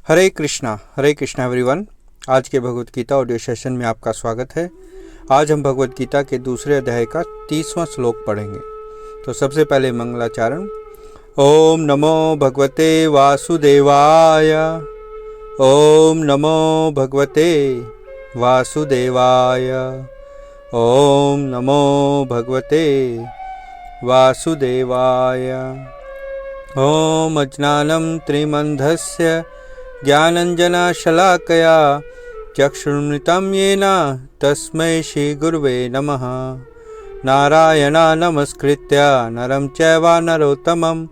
हरे Krishna everyone. आज के Bhagavad Gita audio session में आपका स्वागत है। आज हम भगवत गीता के दूसरे अध्याय का 30वां श्लोक पढ़ेंगे। तो सबसे पहले मंगलाचरण। ओम नमो भगवते वासुदेवाय। ओम नमो भगवते वासुदेवाय। ओम नमो भगवते वासुदेवाय। ओम अज्ञानं त्रिमन्धस्य ज्ञानञ्जनशलाकया चक्षुरुन्मिलितं येन तस्मै श्रीगुरवे नमः। नारायणा नमस्कृत्य नरं चैव नरोत्तमं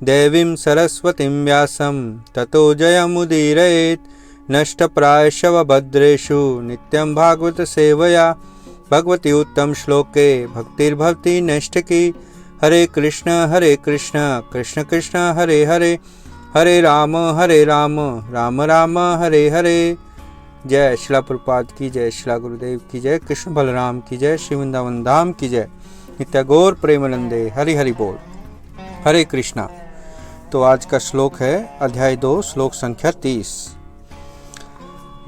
देवीं सरस्वतीं व्यासं ततो जयमुदीरयेत्। नष्टप्रायशव भद्रेषु नित्यं भागवत सेवया भगवती उत्तम श्लोके भक्तिर्भवति नैष्ठिकी। हरे कृष्ण कृष्ण कृष्ण हरे हरे हरे राम राम राम हरे हरे। जय शिला प्रभुपाद की जय, शिला गुरुदेव की जय, कृष्ण बलराम की जय, श्री वृंदावन धाम की जय, नित्य गौर प्रेमानंदे हरि हरि बोल। हरे कृष्णा। तो आज का श्लोक है अध्याय 2 श्लोक संख्या 30।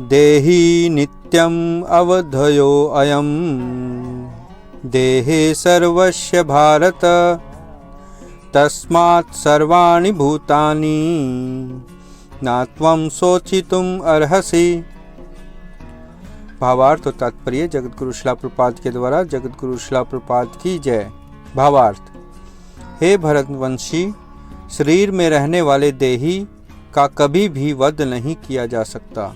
देहि नित्यम अवधयो अयम देहे सर्वस्य भारत तस्मात् सर्वाणि भूतानि न त्वं शोचितुम् अर्हसि। भावार्थ और तात्पर्य जगतगुरु शिला प्रभुपाद के द्वारा जगतगुरु शिला प्रभुपाद की जय। भावार्थ। हे भरतवंशी, शरीर में रहने वाले देही का कभी भी वध नहीं किया जा सकता,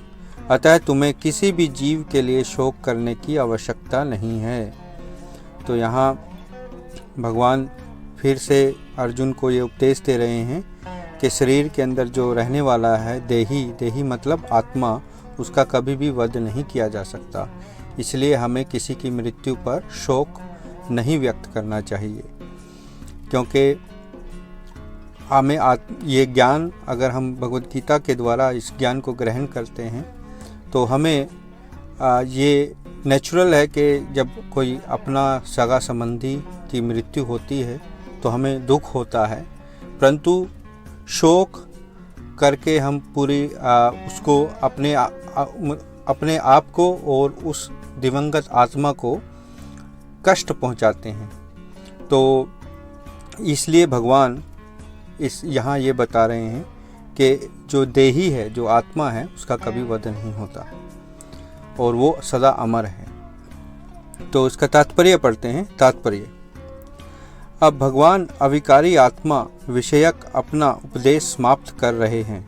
अतः तुम्हें किसी भी जीव के लिए शोक करने की आवश्यकता नहीं है। तो यहाँ भगवान फिर से अर्जुन को ये उपदेश दे रहे हैं कि शरीर के अंदर जो रहने वाला है देही मतलब आत्मा, उसका कभी भी वध नहीं किया जा सकता। इसलिए हमें किसी की मृत्यु पर शोक नहीं व्यक्त करना चाहिए, क्योंकि हमें ये ज्ञान, अगर हम भगवत गीता के द्वारा इस ज्ञान को ग्रहण करते हैं तो हमें ये नेचुरल है कि जब कोई अपना सगा संबंधी की मृत्यु होती है तो हमें दुख होता है, परंतु शोक करके हम पूरी उसको अपने आप को और उस दिवंगत आत्मा को कष्ट पहुंचाते हैं। तो इसलिए भगवान यहाँ ये बता रहे हैं कि जो देही है, जो आत्मा है, उसका कभी वध नहीं होता और वो सदा अमर है। तो इसका तात्पर्य पढ़ते हैं। तात्पर्य। अब भगवान अविकारी आत्मा विषयक अपना उपदेश समाप्त कर रहे हैं।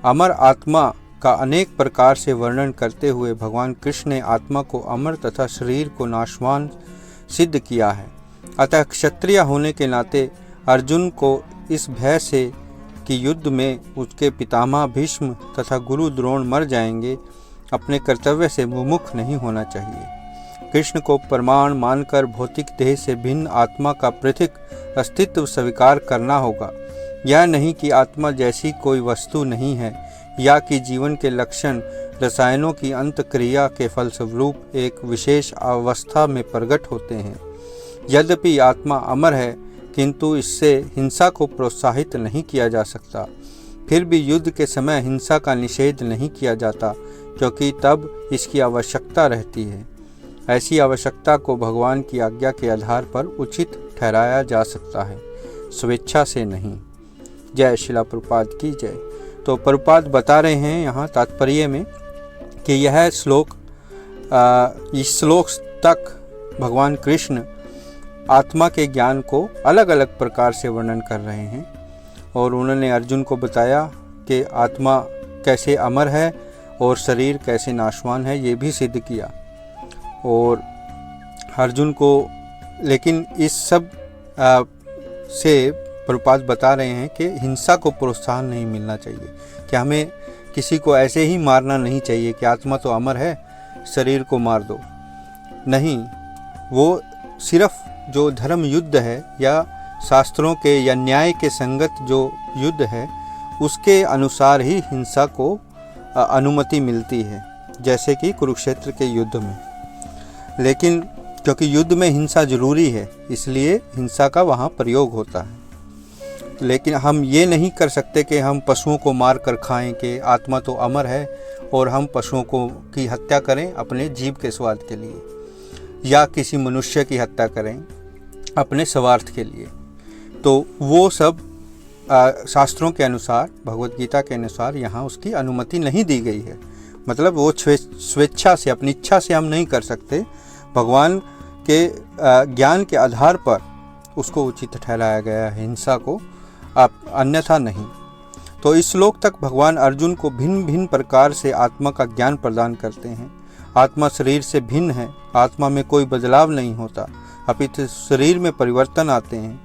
अमर आत्मा का अनेक प्रकार से वर्णन करते हुए भगवान कृष्ण ने आत्मा को अमर तथा शरीर को नाशवान सिद्ध किया है। अतः क्षत्रिय होने के नाते अर्जुन को इस भय से कि युद्ध में उसके पितामह भीष्म तथा गुरु द्रोण मर जाएंगे, अपने कर्तव्य से विमुख नहीं होना चाहिए। कृष्ण को प्रमाण मानकर भौतिक देह से भिन्न आत्मा का पृथक अस्तित्व स्वीकार करना होगा। यह नहीं कि आत्मा जैसी कोई वस्तु नहीं है, या कि जीवन के लक्षण रसायनों की अंतक्रिया के फलस्वरूप एक विशेष अवस्था में प्रकट होते हैं। यद्यपि आत्मा अमर है, किंतु इससे हिंसा को प्रोत्साहित नहीं किया जा सकता। फिर भी युद्ध के समय हिंसा का निषेध नहीं किया जाता, क्योंकि तब इसकी आवश्यकता रहती है। ऐसी आवश्यकता को भगवान की आज्ञा के आधार पर उचित ठहराया जा सकता है, स्वेच्छा से नहीं। जय शिला प्रभुपाद की जय। तो प्रभुपाद बता रहे हैं यहाँ तात्पर्य में कि यह श्लोक, इस श्लोक तक भगवान कृष्ण आत्मा के ज्ञान को अलग अलग प्रकार से वर्णन कर रहे हैं, और उन्होंने अर्जुन को बताया कि आत्मा कैसे अमर है और शरीर कैसे नाशवान है, ये भी सिद्ध किया। और अर्जुन को, लेकिन इस सब से प्रभुपाद बता रहे हैं कि हिंसा को प्रोत्साहन नहीं मिलना चाहिए, कि हमें किसी को ऐसे ही मारना नहीं चाहिए कि आत्मा तो अमर है, शरीर को मार दो। नहीं, वो सिर्फ जो धर्म युद्ध है या शास्त्रों के या न्याय के संगत जो युद्ध है, उसके अनुसार ही हिंसा को अनुमति मिलती है, जैसे कि कुरुक्षेत्र के युद्ध में। लेकिन क्योंकि युद्ध में हिंसा जरूरी है, इसलिए हिंसा का वहाँ प्रयोग होता है। लेकिन हम ये नहीं कर सकते कि हम पशुओं को मार कर खाएं कि आत्मा तो अमर है और हम पशुओं को की हत्या करें अपने जीव के स्वाद के लिए, या किसी मनुष्य की हत्या करें अपने स्वार्थ के लिए। तो वो सब शास्त्रों के अनुसार, भगवत गीता के अनुसार यहाँ उसकी अनुमति नहीं दी गई है। मतलब वो स्वेच्छा से, अपनी इच्छा से हम नहीं कर सकते, भगवान के ज्ञान के आधार पर उसको उचित ठहराया गया है हिंसा को, अन्यथा नहीं। तो इस श्लोक तक भगवान अर्जुन को भिन्न भिन्न प्रकार से आत्मा का ज्ञान प्रदान करते हैं। आत्मा शरीर से भिन्न है, आत्मा में कोई बदलाव नहीं होता, अपितु शरीर में परिवर्तन आते हैं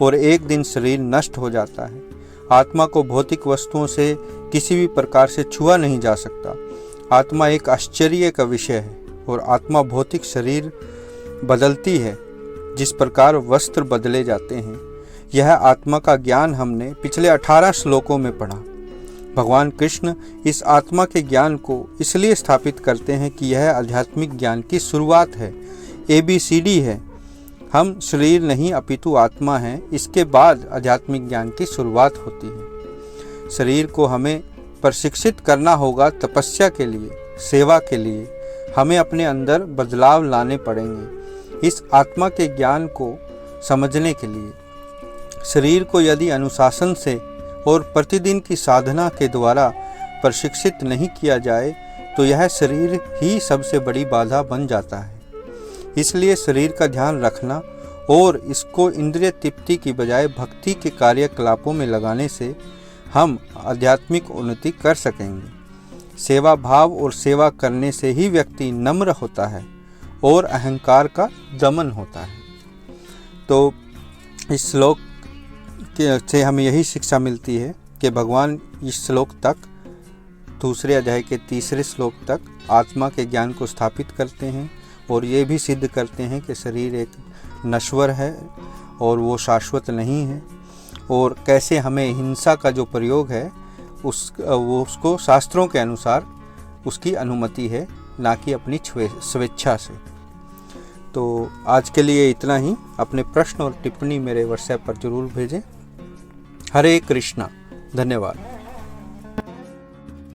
और एक दिन शरीर नष्ट हो जाता है। आत्मा को भौतिक वस्तुओं से किसी भी प्रकार से छुआ नहीं जा सकता। आत्मा एक आश्चर्य का विषय है और आत्मा भौतिक शरीर बदलती है जिस प्रकार वस्त्र बदले जाते हैं। यह आत्मा का ज्ञान हमने पिछले 18 श्लोकों में पढ़ा। भगवान कृष्ण इस आत्मा के ज्ञान को इसलिए स्थापित करते हैं कि यह आध्यात्मिक ज्ञान की शुरुआत है, ABCD है। हम शरीर नहीं अपितु आत्मा हैं, इसके बाद आध्यात्मिक ज्ञान की शुरुआत होती है। शरीर को हमें प्रशिक्षित करना होगा तपस्या के लिए, सेवा के लिए। हमें अपने अंदर बदलाव लाने पड़ेंगे इस आत्मा के ज्ञान को समझने के लिए। शरीर को यदि अनुशासन से और प्रतिदिन की साधना के द्वारा प्रशिक्षित नहीं किया जाए तो यह शरीर ही सबसे बड़ी बाधा बन जाता है। इसलिए शरीर का ध्यान रखना और इसको इंद्रिय तृप्ति की बजाय भक्ति के कार्यकलापों में लगाने से हम आध्यात्मिक उन्नति कर सकेंगे। सेवा भाव और सेवा करने से ही व्यक्ति नम्र होता है और अहंकार का दमन होता है। तो इस श्लोक से हमें यही शिक्षा मिलती है कि भगवान इस श्लोक तक, दूसरे अध्याय के 3 श्लोक तक आत्मा के ज्ञान को स्थापित करते हैं और ये भी सिद्ध करते हैं कि शरीर एक नश्वर है और वो शाश्वत नहीं है, और कैसे हमें हिंसा का जो प्रयोग है उसको शास्त्रों के अनुसार उसकी अनुमति है, ना कि अपनी स्वेच्छा से। तो आज के लिए इतना ही। अपने प्रश्न और टिप्पणी मेरे व्हाट्सएप पर जरूर भेजें। हरे कृष्णा। धन्यवाद।